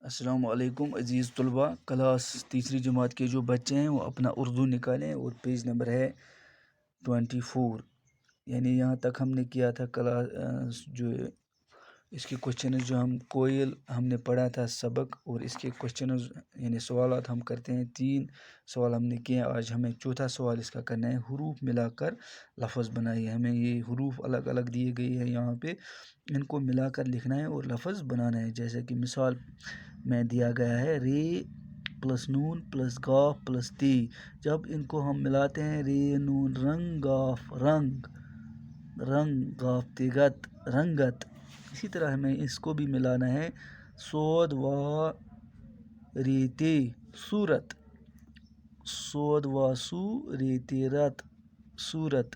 السلام علیکم عزیز طلباء، کلاس تیسری جماعت کے جو بچے ہیں وہ اپنا اردو نکالیں اور پیج نمبر ہے 24۔ یعنی یہاں تک ہم نے کیا تھا کلاس جو اس کے کوشچنز جو کوئل ہم نے پڑھا تھا سبق، اور اس کے کوشچنز یعنی سوالات ہم کرتے ہیں 3 سوال ہم نے کیے۔ آج ہمیں چوتھا سوال اس کا کرنا ہے، حروف ملا کر لفظ بنائیے۔ ہمیں یہ حروف الگ الگ دیے گئی ہے یہاں پہ، ان کو ملا کر لکھنا ہے اور لفظ بنانا ہے۔ جیسے کہ مثال میں دیا گیا ہے رے پلس نون پلس قاف پلس تی، جب ان کو ہم ملاتے ہیں رے نون رنگ قاف رنگ، رنگ قاف تی گت رنگت۔ اسی طرح ہمیں اس کو بھی ملانا ہے سود و ریتی صورت، سود و سو ریتی رت صورت۔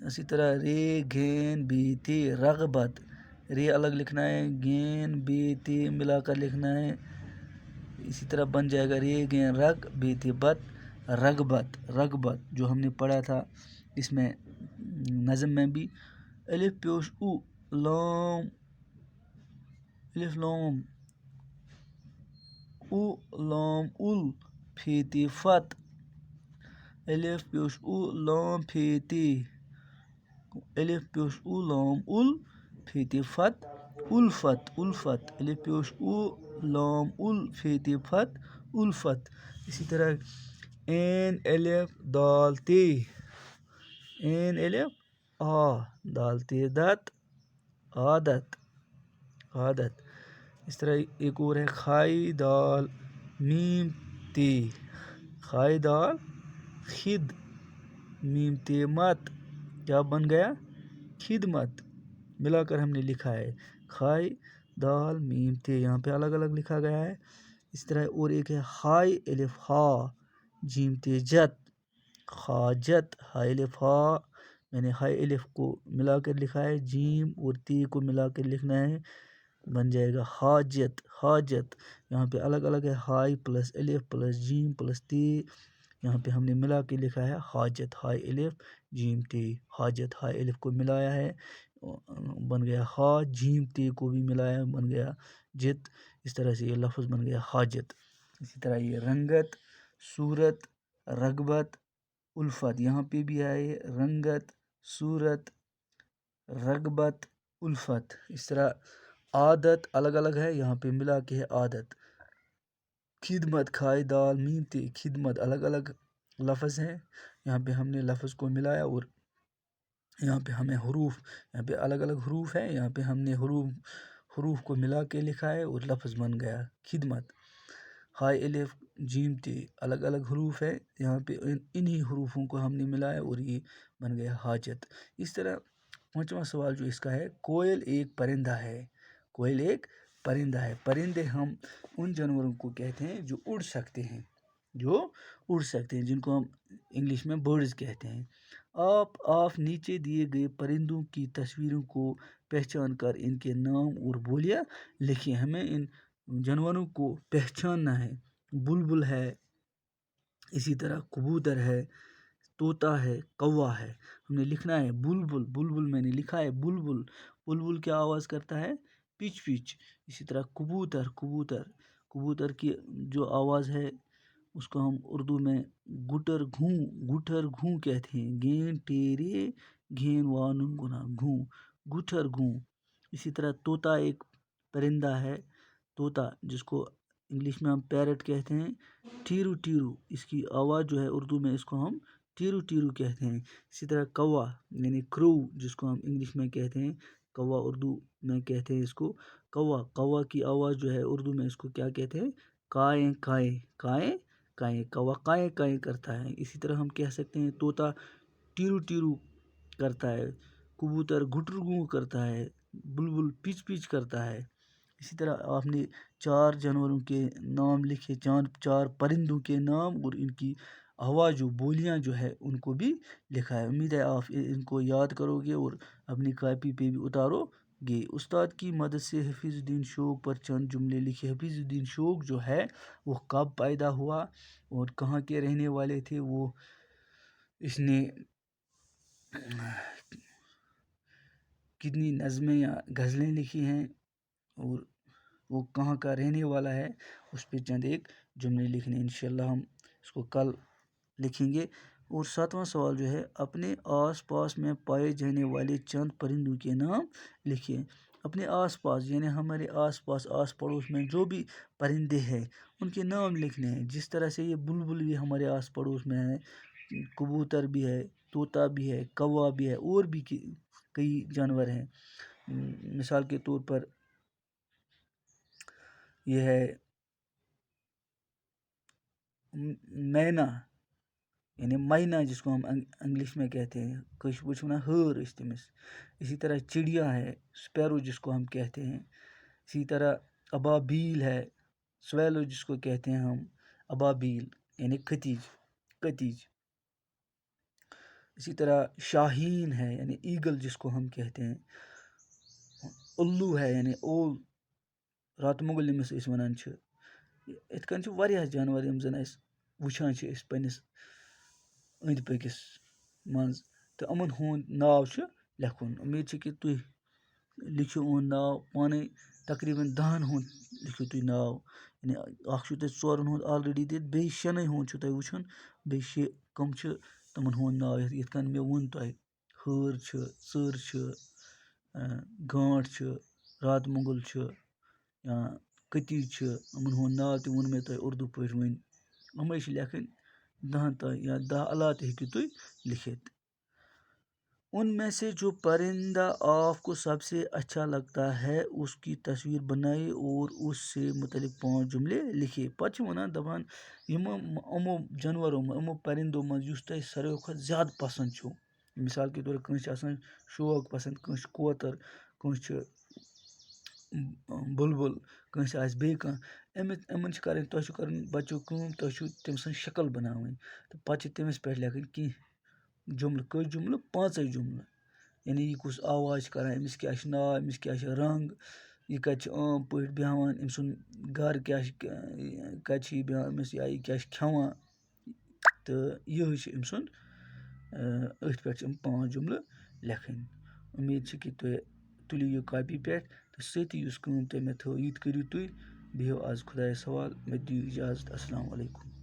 اسی طرح رے گھین بیتی رغبت، رے الگ لکھنا ہے، گین بیتی ملا کر لکھنا ہے۔ اسی طرح بن جائے گا رے گین رگ بیتی بت رغبت رغبت، جو ہم نے پڑھا تھا اس میں نظم میں بھی۔ الف پیوش او لام الف لام او لام ال پھیتی فت، الف پیوش او لام پھیتی الف پیوش او لام ال پھیتی فت الفت الفت، الف پیوش او لام ال پھیتی فت الفت۔ اسی طرح این الف دال تی این الف آ دال تی دت عادت عادت۔ اس طرح ایک اور ہے خائی دال میم تی خائی دال خد میم تی مت، کیا بن گیا خدمت، ملا کر ہم نے لکھا ہے خائی دال میم تی، یہاں پہ الگ الگ لکھا گیا ہے۔ اس طرح اور ایک ہے ہائی الف ہا جیم تی جت خاجت، ہائی الف ہا میں نے ہائی الف کو ملا کر لکھا ہے، جیم اور تی کو ملا کر لکھنا ہے، بن جائے گا حاجت حاجت۔ یہاں پہ الگ الگ ہے ہائی پلس الف پلس جیم پلس تی، یہاں پہ ہم نے ملا کے لکھا ہے حاجت، ہائی الف جیم تی حاجت، ہائی الف کو ملایا ہے بن گیا ہا، جیم تی کو بھی ملایا بن گیا جت۔ اس طرح سے یہ لفظ بن گیا حاجت۔ اسی طرح یہ رنگت صورت رغبت الفت، یہاں پہ بھی آئے رنگت صورت رغبت الفت۔ اس طرح عادت الگ الگ ہے، یہاں پہ ملا کے ہے عادت۔ خدمت کھائی دال میم تی خدمت، الگ الگ لفظ ہیں، یہاں پہ ہم نے لفظ کو ملایا اور یہاں پہ ہمیں حروف، یہاں پہ الگ الگ حروف ہیں، یہاں پہ ہم نے حروف کو ملا کے لکھا ہے اور لفظ بن گیا خدمت۔ ہائی الف جیم تی الگ الگ حروف ہے، یہاں پہ انہی حروفوں کو ہم نے ملایا اور یہ بن گیا حاجت۔ اس طرح 5واں سوال جو اس کا ہے، کوئل ایک پرندہ ہے، کوئل ایک پرندہ ہے۔ پرندے ہم ان جانوروں کو کہتے ہیں جو اڑ سکتے ہیں، جو اڑ سکتے ہیں، جن کو ہم انگلش میں برڈز کہتے ہیں۔ آپ نیچے دیے گئے پرندوں کی تصویروں کو پہچان کر ان کے نام اور بولیاں لکھیں۔ ہمیں ان جانوروں کو پہچاننا ہے، بلبل ہے، اسی طرح کبوتر ہے، طوطا ہے، کوا ہے۔ ہم نے لکھنا ہے بلبل بلبل، میں نے لکھا ہے بلبل بلبل کیا آواز کرتا ہے پچ پچ۔ اسی طرح کبوتر کبوتر کبوتر کی جو آواز ہے اس کو ہم اردو میں گٹر گھوں کہتے ہیں، گین ٹیرے گھین وانن گنا گھوں گٹر گھوں۔ اسی طرح طوطا ایک پرندہ ہے، طوطا جس کو انگلش میں ہم پیرٹ کہتے ہیں، ٹیرو ٹیرو، اس کی آواز جو ہے اردو میں اس کو ہم ٹیرو ٹیرو کہتے ہیں۔ اسی طرح کوا یعنی کرو جس کو ہم انگلش میں کہتے ہیں، کوا اردو میں کہتے ہیں اس کو کوا، کوا کی آواز جو ہے اردو میں اس کو کیا کہتے ہیں کائیں کائیں کائیں کائیں، کوا کائیں کائیں کرتا ہے۔ اسی طرح ہم کہہ سکتے ہیں طوطا ٹیرو ٹیرو کرتا ہے، کبوتر گٹر گوں کرتا ہے، بلبل پچ پچ کرتا ہے۔ اسی طرح آپ نے 4 جانوروں کے نام لکھے، 4 پرندوں کے نام اور ان کی آواز جو بولیاں جو ہے ان کو بھی لکھا ہے۔ امید ہے آپ ان کو یاد کرو گے اور اپنی کاپی پہ بھی اتارو گے۔ استاد کی مدد سے حفیظ الدین شوق پر چند جملے لکھے۔ حفیظ الدین شوق جو ہے وہ کب پیدا ہوا اور کہاں کے رہنے والے تھے، وہ اس نے کتنی نظمیں یا غزلیں لکھی ہیں، اور وہ کہاں کا رہنے والا ہے، اس پہ چند ایک جملے لکھنے. انشاءاللہ ہم اس کو کل لکھیں گے. اور 7واں سوال جو ہے، اپنے آس پاس میں پائے جانے والے چند پرندوں کے نام لکھیں. اپنے آس پاس یعنی ہمارے آس پاس آس پڑوس میں جو بھی پرندے ہیں ان کے نام لکھنے ہیں. جس طرح سے یہ بلبل بھی ہمارے آس پڑوس میں ہے، کبوتر بھی ہے، طوطا بھی ہے، کوا بھی ہے، اور بھی کئی جانور ہیں. مثال کے طور پر یہ ہے مینا یعنی مینا جس کو ہم انگلش میں کہتے ہیں، کٲشِر پٲٹھۍ چھِ وَنان ہٲر أسۍ تٔمِس. اسی طرح چڑیا ہے، اسپیرو جس کو ہم کہتے ہیں. اسی طرح ابابیل ہے، سویلو جس کو کہتے ہیں ہم، ابابیل یعنی کتیج. اسی طرح شاہین ہے یعنی ایگل جس کو ہم کہتے ہیں. الو ہے یعنی اول، رات مغل ییٚمِس أسۍ وَنان چھِ. یِتھ کٔنۍ چھِ واریاہ جانوَر یِم زَن اَسہِ وٕچھان چھِ أسۍ پنٛنِس أنٛدۍ پٔکِس منٛز، تہٕ یِمَن ہُنٛد ناو چھُ لیکھُن. اُمید چھِ کہِ تُہۍ لیکھِو یِہُنٛد ناو پانَے. تقریٖباً 10 ہُنٛد لیکھِو تُہۍ ناو. یعنی اَکھ چھُو تۄہہِ 4 ہُنٛد آلرٔڈی دِتھ، بیٚیہِ 6 ہُنٛد چھُ تۄہہِ وٕچھُن، بیٚیہِ 6 کٕم چھِ تِمَن ہُنٛد ناو. یِتھ کٔنۍ مےٚ ووٚن تۄہہِ ہٲر چھِ، ژٔر چھِ، گانٛٹھ چھِ، رات مۄغل چھُ، یا کٔتِج چھِ. یِمَن ہُنٛد ناو تہِ ووٚن مےٚ تۄہہِ اُردو پٲٹھۍ وۄنۍ. یِمَے چھِ لیکھٕنۍ 10 تام یا 10 علاوٕ تہِ ہیٚکِو تُہۍ لکھِتھ. ان میں سے جو پرندہ آپ کو سب سے اچھا لگتا ہے اس کی تصویر بنائے اور اس سے متعلق 5 جملے لکھے. پتہٕ چھِ وَنان دَپان یِمو جانوَرو منٛز، یِمو پرندو منٛز یُس تۄہہِ ساروِیو کھۄتہٕ زیادٕ پَسنٛد چھُ. مِثال کے طور کٲنٛسہِ چھِ آسان شوق پَسنٛد، کٲنٛسہِ چھُ کوتَر، کٲنٛسہِ چھُ بُلبُل، کٲنٛسہِ آسہِ بیٚیہِ کانٛہہ. یِمَن چھِ کَرٕنۍ، تۄہہِ چھُ کَرٕنۍ بَچو کٲم، تۄہہِ چھُ تٔمۍ سٕنٛز شکل بَناوٕنۍ تہٕ پَتہٕ چھِ تٔمِس پٮ۪ٹھ لیکھٕنۍ کینٛہہ جملہٕ. کٔژ جملہٕ؟ 5 جملہٕ. یعنی یہِ کُس آواز چھِ کَران، أمِس کیٛاہ چھِ ناو، أمِس کیٛاہ چھِ رنٛگ، یہِ کَتہِ چھِ عام پٲٹھۍ بیٚہوان، أمۍ سُنٛد گَرٕ کیٛاہ چھِ، کَتہِ چھِ یہِ بیٚہوان، أمِس یا یہِ کیٛاہ چھِ کھٮ۪وان. تہٕ یِہوٚے چھِ أمۍ سُنٛد، أتھۍ پٮ۪ٹھ چھِ یِم 5 جملہٕ لیکھٕنۍ. اُمید چھِ کہِ تُہۍ تُلِو یہِ کاپی پٮ۪ٹھ تہٕ سۭتی یُس کٲم تۄہہِ مےٚ تھٲو یہِ تہِ کٔرِو تُہۍ. بِہِو آز خۄدایَس حوال، مےٚ دِیِو اِجازت. اَسَلامُ علیکُم.